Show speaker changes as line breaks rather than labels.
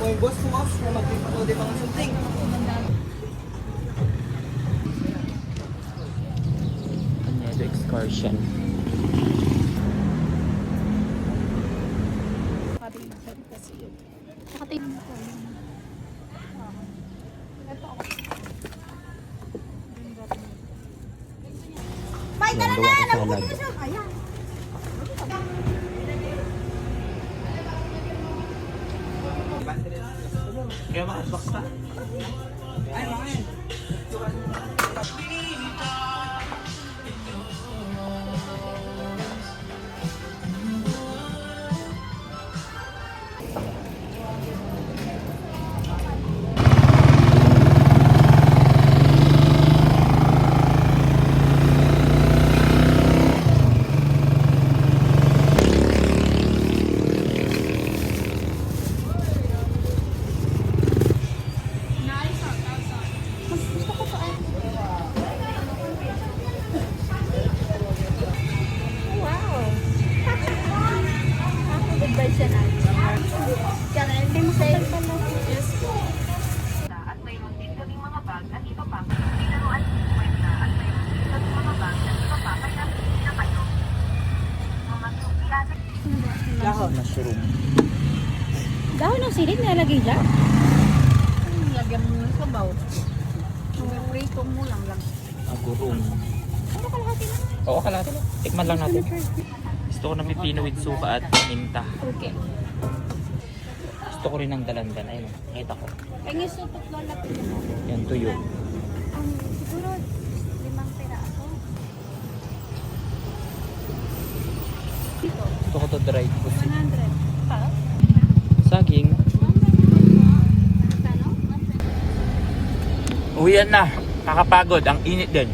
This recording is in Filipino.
yung boss mo na magpipanood yung mga shooting.
Another excursion.
May tara
Yan,
na!
gawa ko
Nabukunin
salad.
na siya! Ayan!
Kaya makasbox pa. Ay, mga
Wow! Goodbye siya na. Kaya hindi mo sa'yo pala. Yes po.
At mayroon din kaming mga bag at iba pa. Pinaruan ng kwenta at mayroon din kaming mga bag at iba pa. Kaya hindi na kayo. Mga sukiyasin.
Mushroom.
Dahon ng siling nalagay dyan?
Lagyan mo ng sabaw. Prito mo lang.
Agurong.
Ano kalahati na?
Oo, kalahati lang. Tikman lang natin. Gusto ko na pipino with suka at paminta.
Okay.
Gusto ko rin ng dalandan. Ayun, nakita ko.
Ay, nga sa tatlo lang.
Yan, tuyo.
Siguro 5 peraso. Dito.
Gusto ko to dried fruit.
100. Pa?
Saging.
Kano?
Uwian na. Kakapagod. Ang init din.